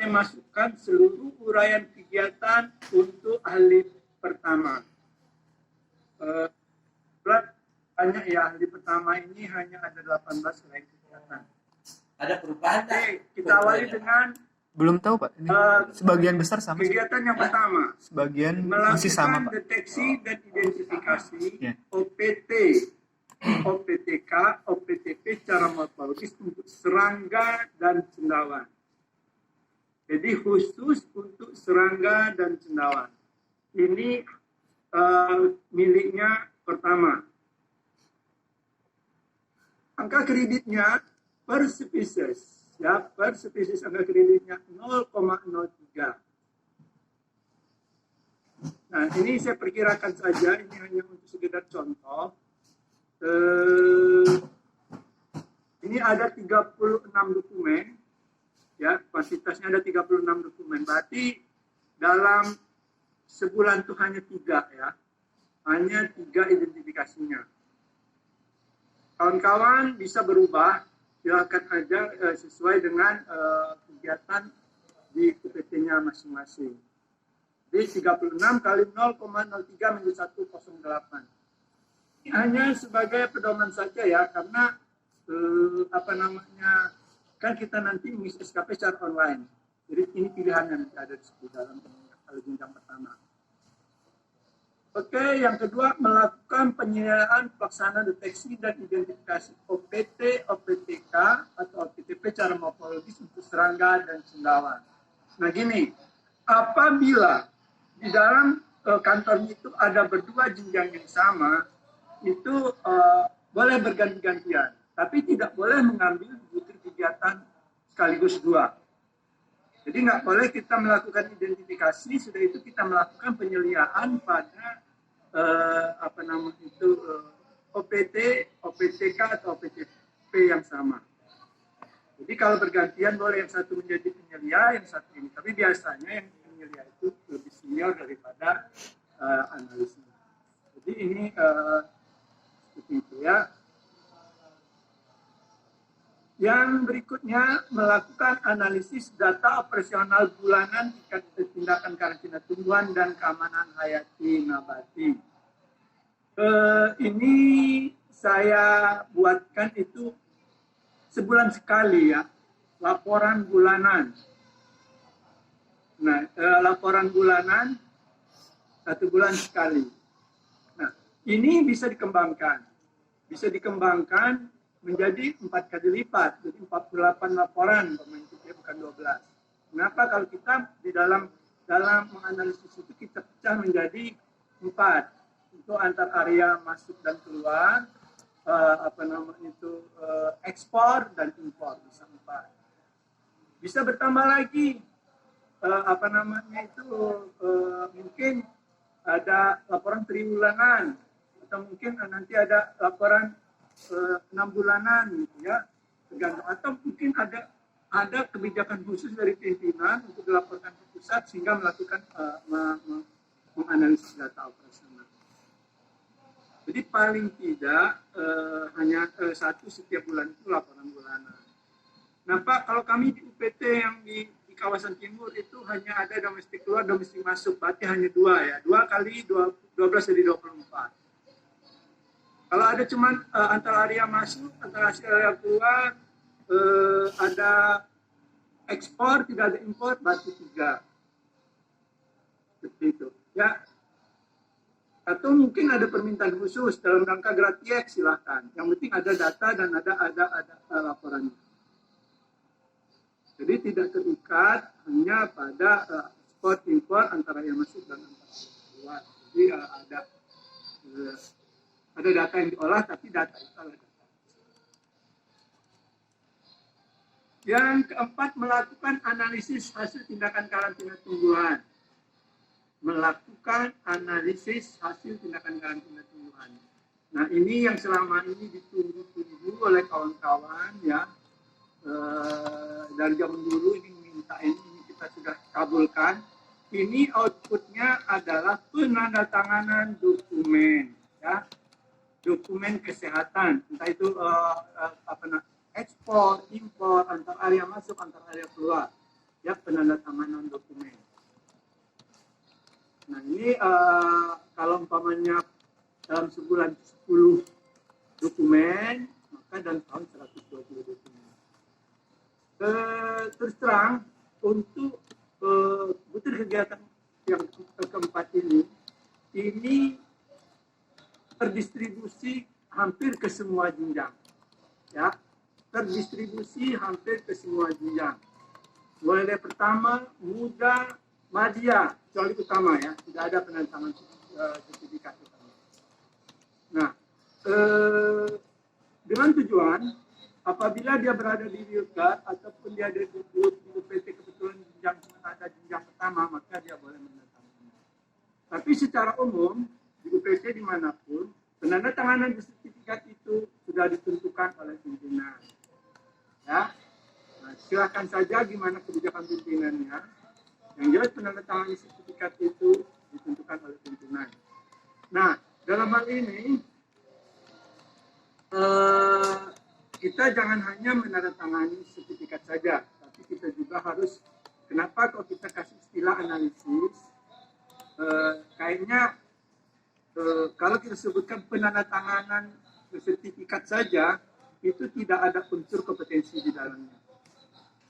masukkan seluruh uraian kegiatan untuk ahli pertama. Banyak ya, ahli pertama ini hanya ada 18 uraian kegiatan. Ada perubahan? Kita awali dengan belum tahu Pak. Ini sebagian besar sama. Kegiatan yang pertama. Sebagian masih sama Pak. Deteksi dan identifikasi OPT, OPTK, OPTP secara morfologis untuk serangga dan cendawan. Jadi khusus untuk serangga dan cendawan. Ini miliknya pertama. Angka kreditnya per spesies, ya, per spesies angka kreditnya 0,03. Nah, ini saya perkirakan saja, ini hanya untuk sekedar contoh. Ini ada 36 dokumen, ya, kuantitasnya ada 36 dokumen. Berarti dalam sebulan itu hanya 3, ya, hanya 3 identifikasinya. Kawan-kawan bisa berubah, silakan aja sesuai dengan kegiatan di UPT-nya masing-masing. Jadi 36 kali 0,03 menjadi 108. Ini hanya sebagai pedoman saja ya, karena kan kita nanti mengisi SKP secara online. Jadi ini pilihan yang ada di dalam jenjang pertama. Oke, yang kedua, melakukan penyediaan pelaksana deteksi dan identifikasi OPT, OPTK atau OPTP secara morfologis untuk serangga dan cendawan. Nah gini, apabila di dalam kantornya itu ada berdua jenjang yang sama, itu boleh berganti-gantian, tapi tidak boleh mengambil butir kegiatan sekaligus 2. Jadi nggak boleh kita melakukan identifikasi, sudah itu kita melakukan penyeliaan pada OPT, OPTK atau OPTP yang sama. Jadi kalau bergantian boleh yang satu menjadi penyelia, yang satu ini. Tapi biasanya yang penyelia itu lebih senior daripada analisis. Jadi ini seperti itu ya. Yang berikutnya, melakukan analisis data operasional bulanan tindakan karantina tumbuhan dan keamanan hayati nabati. Ini saya buatkan itu sebulan sekali ya, laporan bulanan. Nah, laporan bulanan 1 bulan sekali. Nah, ini bisa dikembangkan. Bisa dikembangkan menjadi 4 kali lipat, jadi 48 laporan, bukan 12. Kenapa? Kalau kita di dalam menganalisis itu kita pecah menjadi 4, itu antar area masuk dan keluar, ekspor dan impor, bisa 4. Bisa bertambah lagi, mungkin ada laporan triwulanan, atau mungkin nanti ada laporan 6 bulanan gitu ya, tergantung, atau mungkin ada kebijakan khusus dari pimpinan untuk dilaporkan ke pusat sehingga melakukan menganalisis data operasional. Jadi paling tidak hanya 1 setiap bulan itu laporan bulanan. Nah Pak, kalau kami di UPT yang di kawasan timur itu hanya ada domestik keluar, domestik masuk, berarti hanya 2 ya, 2 kali 12 jadi 24. Kalau ada cuma antara area masuk, antara area keluar, ada ekspor, tidak ada impor, berarti 3. Seperti itu. Ya. Atau mungkin ada permintaan khusus dalam rangka gratiek, silahkan. Yang penting ada data dan ada laporannya. Jadi tidak terikat hanya pada ekspor, impor, antara yang masuk dan antara yang keluar. Jadi ada data yang diolah, tapi data itu adalah data. Yang keempat, melakukan analisis hasil tindakan karantina tumbuhan. Melakukan analisis hasil tindakan karantina tumbuhan. Nah, ini yang selama ini ditunggu-tunggu oleh kawan-kawan ya. Dari zaman dulu ini minta ini kita sudah kabulkan. Ini outputnya adalah penandatanganan dokumen ya. Dokumen kesehatan, entah itu ekspor, impor, antar area masuk, antar area keluar. ya penandatanganan dokumen. Nah ini kalau umpamanya dalam sebulan 10 dokumen, maka dalam tahun 120 dokumen. Terus terang, untuk butir kegiatan yang keempat ini terdistribusi hampir ke semua jenjang, ya, terdistribusi hampir ke semua jenjang. Mulai dari pertama, muda, madya, kecuali utama ya, tidak ada penandatangan sertifikat utama. Nah, dengan tujuan apabila dia berada di Yogyakarta ataupun dia ada di UPT kebetulan jenjang pertama, maka dia boleh menandatangani. Tapi secara umum di UPT dimanapun penandatanganan sertifikat itu sudah ditentukan oleh pimpinan. Ya, nah, silakan saja gimana kebijakan pimpinannya. Yang jelas penandatanganan sertifikat itu ditentukan oleh pimpinan. Nah, dalam hal ini kita jangan hanya menandatangani sertifikat saja, tapi kita juga harus, kenapa kalau kita kasih istilah analisis, kayaknya kalau kita sebutkan penandatanganan sertifikat saja, itu tidak ada unsur kompetensi di dalamnya.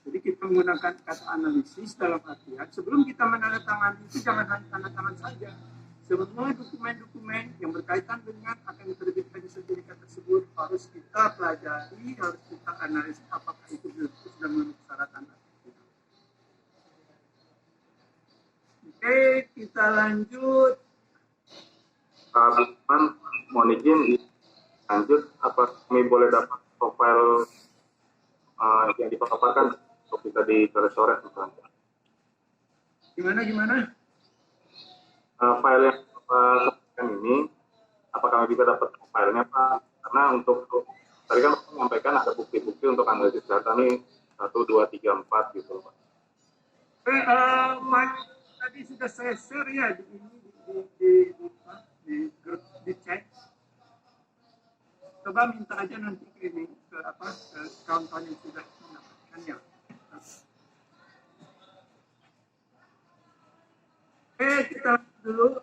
Jadi kita menggunakan kata analisis dalam artian, sebelum kita menandatangani itu jangan hanya tanda tangan saja. Semua dokumen-dokumen yang berkaitan dengan akan diterbitkan sertifikat tersebut harus kita pelajari, harus kita analisis apakah itu sudah memenuhi persyaratan atau tidak. Oke, kita lanjut. Pak Bukman, mohon izin lanjut, apa kami boleh dapat profil yang dipaparkan untuk kita dicoret-coret misalnya? Gimana? File yang sebutkan ini, apa kami bisa dapat filenya Pak? Karena untuk tadi kan menyampaikan ada bukti-bukti untuk analisis data ini 1, 2, 3, 4 gitu Pak. Tadi sudah saya share ya di chat. Coba minta aja nanti ke kawan-kawan yang sudah mendapatkannya. Kita dulu.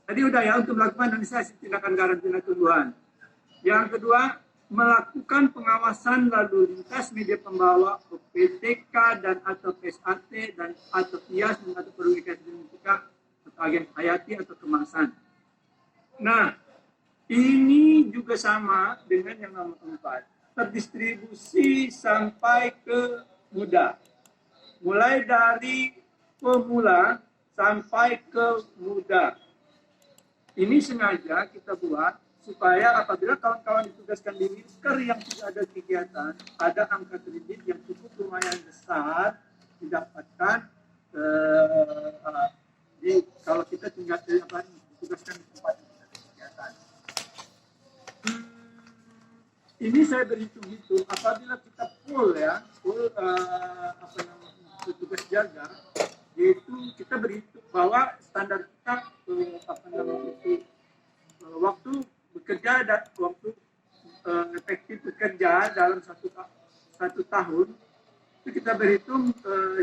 Tadi udah ya, untuk melakukan analisis tindakan karantina tumbuhan. Yang kedua, melakukan pengawasan lalu lintas media pembawa PTK dan atau PSAT dan atau PIAS dan atau perubahan genetika atau agen hayati atau kemasan. Nah, ini juga sama dengan yang nomor 4. Terdistribusi sampai ke muda. Mulai dari pemula sampai ke muda. Ini sengaja kita buat supaya apabila kawan-kawan ditugaskan di Milker yang tidak ada kegiatan, ada angka kredit yang cukup lumayan besar didapatkan kalau kita tinggal ditugaskan di tempat yang tidak ada kegiatan. Ini saya berhitung-hitung apabila kita full petugas jaga, yaitu kita berhitung bahwa standar kita waktu bekerja dan waktu efektif bekerja dalam satu tahun itu kita berhitung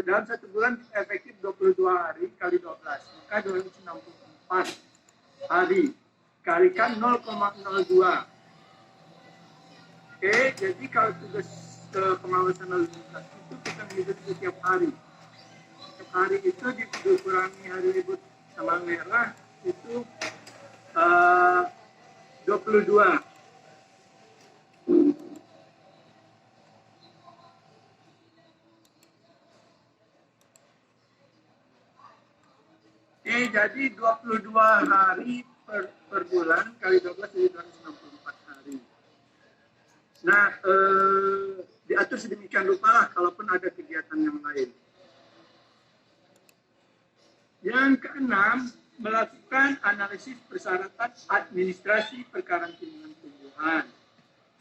dalam 1 bulan efektif 22 hari kali 12, maka 264 hari kalikan 0,02. Oke, jadi kalau tugas pengawasan lalu lintas itu kita menghitung setiap hari. Setiap hari itu dikurangi hari libur tanggal merah itu 22. Jadi 22 hari per bulan kali 12 jadi 264 hari. Nah, diatur sedemikian rupa lah kalaupun ada kegiatan yang lain. Yang keenam, melakukan analisis persyaratan administrasi perkarantinaan tumbuhan.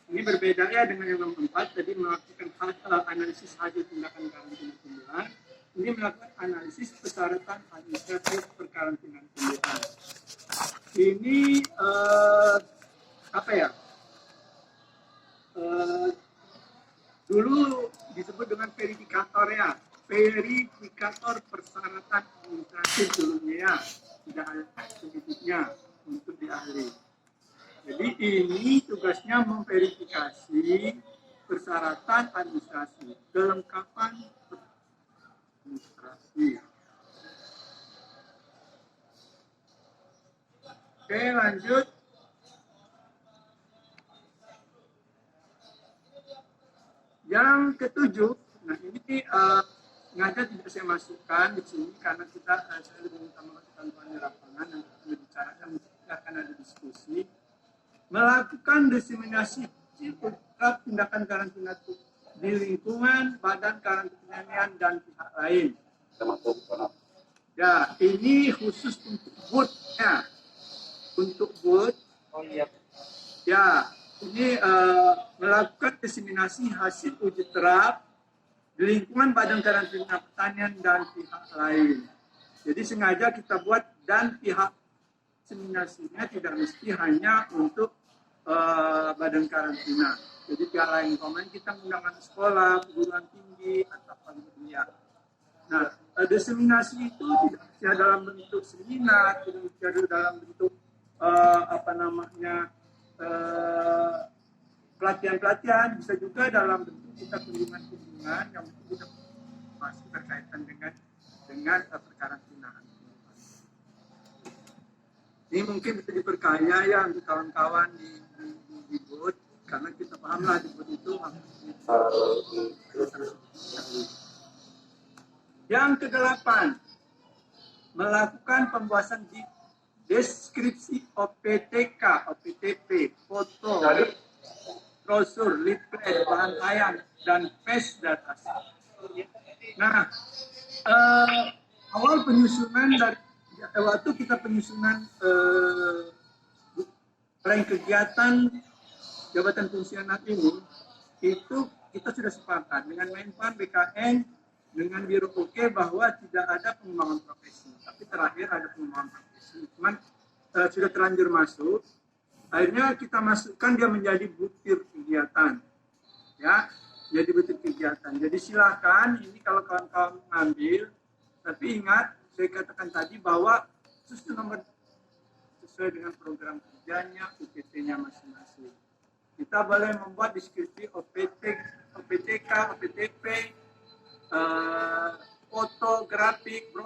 Ini berbeda ya dengan yang nomor 4, tadi melakukan analisis hasil tindakan karantina tumbuhan. Ini melakukan analisis persyaratan administrasi perkarantinaan tumbuhan. Ini dulu disebut dengan verifikator ya, verifikator persyaratan administratif dulunya ya, tidak ada sedikitnya untuk di ahli. Jadi ini tugasnya memverifikasi persyaratan administrasi, kelengkapan administrasi. Oke, lanjut. Yang ketujuh, nah ini sengaja tidak saya masukkan di sini karena saya lebih minta melakukan di lapangan dan akan dibicarakan, akan ada diskusi. Melakukan diseminasi tindakan karantina di lingkungan badan karantinaan dan pihak lain. Ya, ini khusus untuk booth-nya. Untuk booth, ya, ini melakukan diseminasi hasil uji terap di lingkungan badan karantina pertanian dan pihak lain. Jadi sengaja kita buat dan pihak diseminasinya tidak mesti hanya untuk badan karantina. Jadi pihak lain, kemarin kita menggunakan sekolah, perguruan tinggi, atau dunia. Nah, diseminasi itu tidak bisa dalam bentuk seminar, tidak bisa dalam bentuk pelatihan-pelatihan, bisa juga dalam bentuk kita kunjungan-kunjungan yang kita masih berkaitan dengan perkarantinaan. Ini mungkin bisa diperkaya ya untuk kawan-kawan di booth, karena kita pahamlah di booth itu Yang ke-8, melakukan pembahasan di deskripsi OPTK, OPTP, foto, brosur, leaflet, bahan layang, dan face data. Nah, awal penyusunan dari waktu kita penyusunan rangkaian kegiatan jabatan fungsional ini, itu kita sudah sepakat dengan Menpan, BKN, dengan Biro Oke bahwa tidak ada pengembangan profesi. Tapi terakhir ada pengembangan profesi. Cuman sudah terlanjur masuk, akhirnya kita masukkan dia menjadi butir kegiatan. Ya, jadi butir kegiatan. Jadi silakan ini kalau kawan-kawan mengambil, tapi ingat saya katakan tadi bahwa khusus nomor sesuai dengan program kerjanya, UPT-nya masing-masing. Kita boleh membuat deskripsi OPTK, OPTP, foto, grafik,